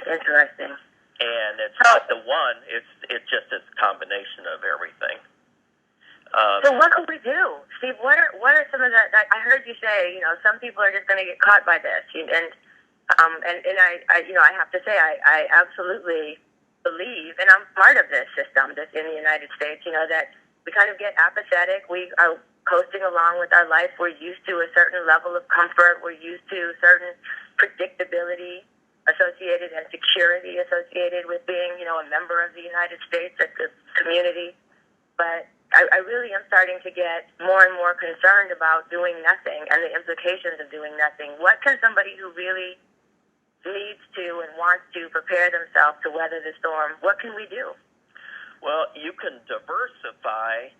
Interesting. And it's not the one, it's just a combination of everything. So what can we do, Steve? What are some of the? I heard you say, some people are just going to get caught by this, and I have to say, I absolutely believe, and I'm part of this system that's in the United States. That we kind of get apathetic. We are coasting along with our life. We're used to a certain level of comfort. We're used to certain predictability associated and security associated with being, a member of the United States, a community. But I really am starting to get more and more concerned about doing nothing and the implications of doing nothing. What can somebody who really needs to and wants to prepare themselves to weather the storm, what can we do? Well, you can diversify.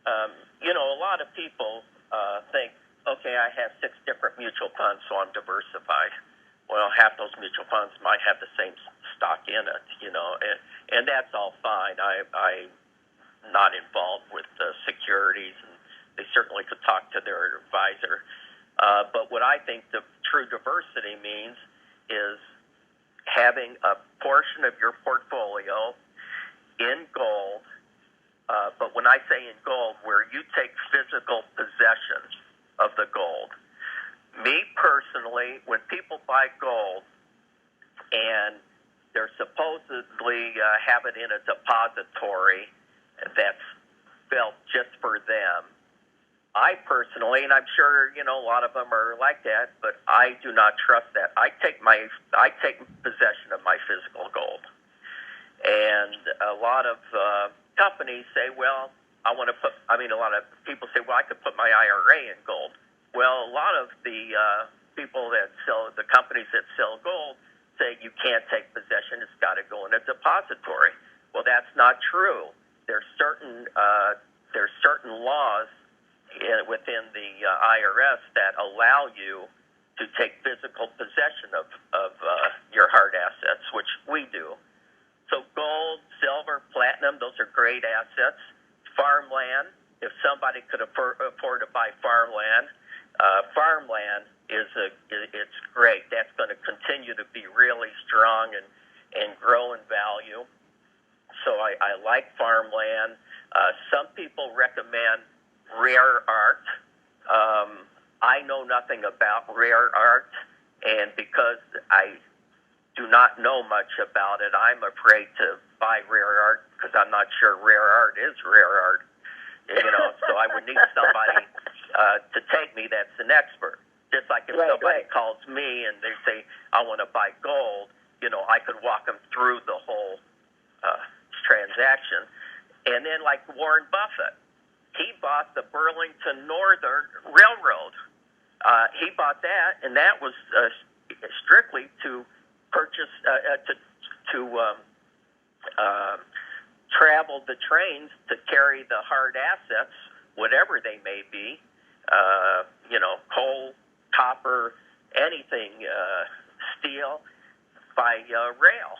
A lot of people think, okay, I have 6 different mutual funds, so I'm diversified. Well, half those mutual funds might have the same stock in it, and that's all fine. I'm not involved with securities, and they certainly could talk to their advisor. But what I think the true diversity means is having a portion of your portfolio in gold, but when I say in gold, where you take physical possession of the gold. Me personally, when people buy gold and they're supposedly have it in a depository that's built just for them, I personally, and I'm sure a lot of them are like that, but I do not trust that. I take possession of my physical gold, and a lot of companies say, well, a lot of people say, well, I could put my IRA in gold. Well, a lot of the people that sell, the companies that sell gold say you can't take possession, it's got to go in a depository. Well, that's not true. There's certain laws within the IRS that allow you to take physical possession of your hard assets, which we do. So gold, silver, platinum, those are great assets. Farmland, if somebody could afford to buy farmland, farmland it's great. That's going to continue to be really strong and grow in value. So I like farmland. Some people recommend rare art. I know nothing about rare art, and because I do not know much about it, I'm afraid to buy rare art because I'm not sure rare art is rare art. So I would need somebody to take me that's an expert. Just like if somebody calls me and they say, I want to buy gold, I could walk them through the whole transaction. And then like Warren Buffett, he bought the Burlington Northern Railroad. He bought that, and that was strictly to purchase, to travel the trains to carry the hard assets, whatever they may be, coal, copper, anything, steel, by rail.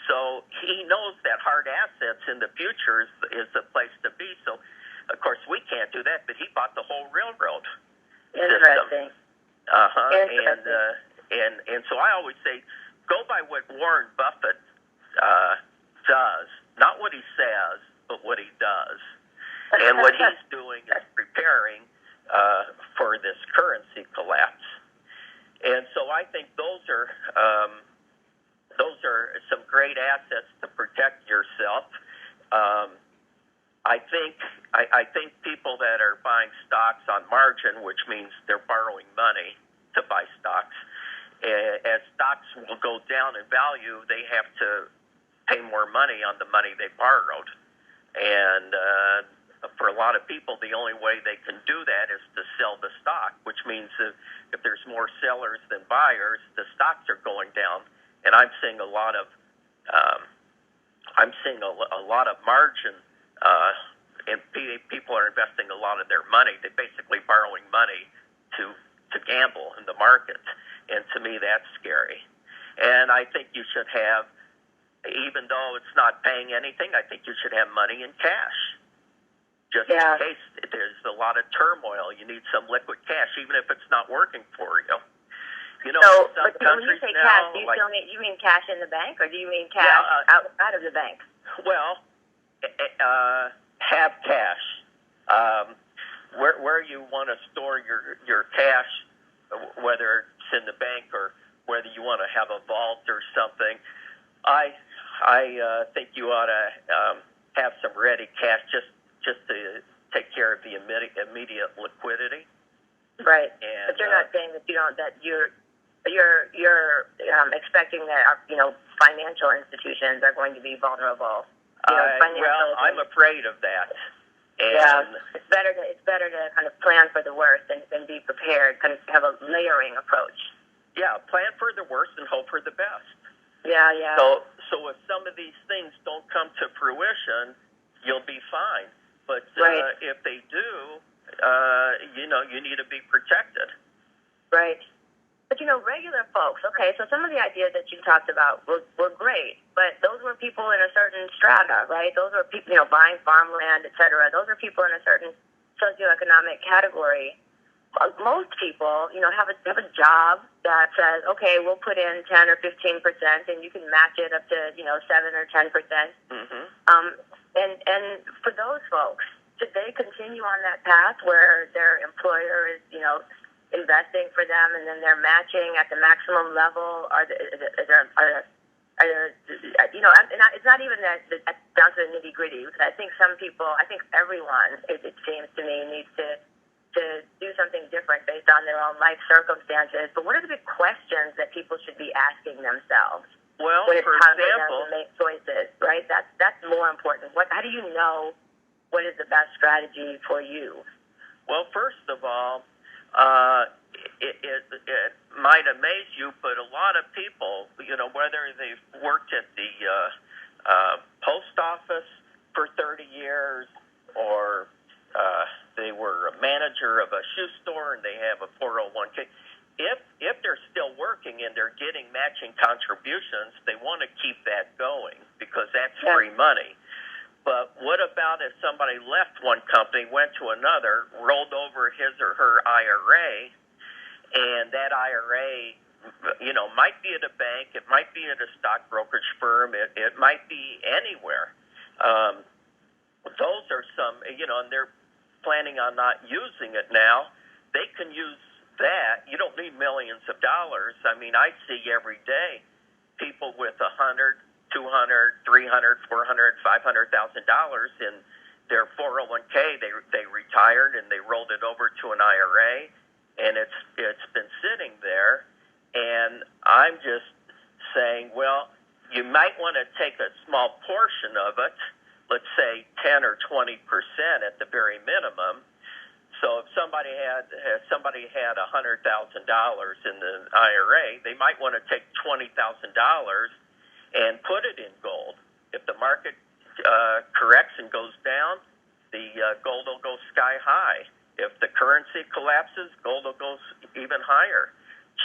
So he knows that hard assets in the future is the place to be. So, of course, we can't do that, but he bought the whole railroad Interesting. system. And so I always say, go by what Warren Buffett does, not what he says, but what he does. And what he's doing is preparing for this currency collapse. And so I think those are some great assets to protect yourself. I think people that are buying stocks on margin, which means they're borrowing money to buy stocks, as stocks will go down in value, they have to pay more money on the money they borrowed. And for a lot of people, the only way they can do that is to sell the stock, which means if there's more sellers than buyers, the stocks are going down. And I'm seeing a lot of margin, and people are investing a lot of their money. They're basically borrowing money to gamble in the market, and to me, that's scary. And I think you should have, even though it's not paying anything, I think you should have money in cash. Just in case there's a lot of turmoil, you need some liquid cash, even if it's not working for you. You know, So, some but when you countries say now, cash, do like, you mean cash in the bank, or do you mean cash outside of the bank? well, have cash. Where you want to store your cash, whether it's in the bank or whether you want to have a vault or something, I think you ought to have some ready cash just to take care of the immediate liquidity. Right. And, but you're not saying that you're expecting that financial institutions are going to be vulnerable. I'm afraid of that. And it's better to kind of plan for the worst and be prepared. Kind of have a layering approach. Yeah, plan for the worst and hope for the best. Yeah. So if some of these things don't come to fruition, you'll be fine. But if they do, you need to be protected. Right. But regular folks. Okay, so some of the ideas that you talked about were great, but those were people in a certain strata, right? Those were people, buying farmland, etc. Those are people in a certain socioeconomic category. Most people, have a job that says, okay, we'll put in 10 or 15%, and you can match it up to 7 or 10%. Mm-hmm. And for those folks, should they continue on that path where their employer is, investing for them, and then they're matching at the maximum level? It's not even that down to the nitty gritty. I think everyone, it seems to me, needs to do something different based on their own life circumstances. But what are the big questions that people should be asking themselves? Well, when it's for time example, for them to make choices, right? That's more important. How do you know what is the best strategy for you? Well, first of all, it might amaze you, but a lot of people, whether they've worked at the post office for 30 years or they were a manager of a shoe store and they have a 401k, if they're still working and they're getting matching contributions, they want to keep that going because that's free money. But what about if somebody left one company, went to another, rolled over his or her IRA, and that IRA, might be at a bank, it might be at a stock brokerage firm, it might be anywhere. Those are some, and they're planning on not using it now. They can use that. You don't need millions of dollars. I mean, I see every day people with $100,000, $200,000, $300,000, $400,000, $500,000 in their 401k. They retired and they rolled it over to an IRA, and it's been sitting there. And I'm just saying, well, you might want to take a small portion of it, let's say 10 or 20% at the very minimum. So if somebody had $100,000 in the IRA, they might want to take $20,000 and put it in gold. If the market corrects and goes down, the gold will go sky high. If the currency collapses, gold will go even higher.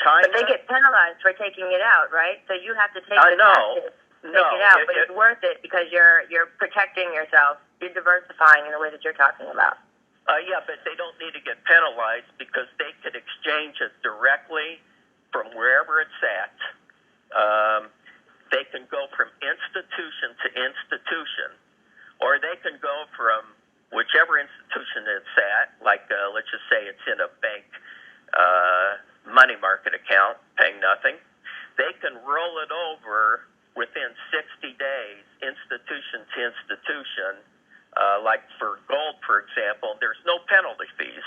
China, but they get penalized for taking it out, right? So you have to take I the know. take it out, but it's worth it because you're protecting yourself. You're diversifying in the way that you're talking about. Yeah, but they don't need to get penalized because they could exchange it directly from wherever it's at. They can go from institution to institution, or they can go from whichever institution it's at, like let's just say it's in a bank money market account, paying nothing. They can roll it over within 60 days, institution to institution. Like for gold, for example, there's no penalty fees.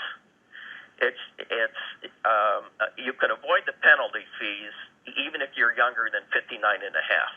You can avoid the penalty fees even if you're younger than 59 and a half.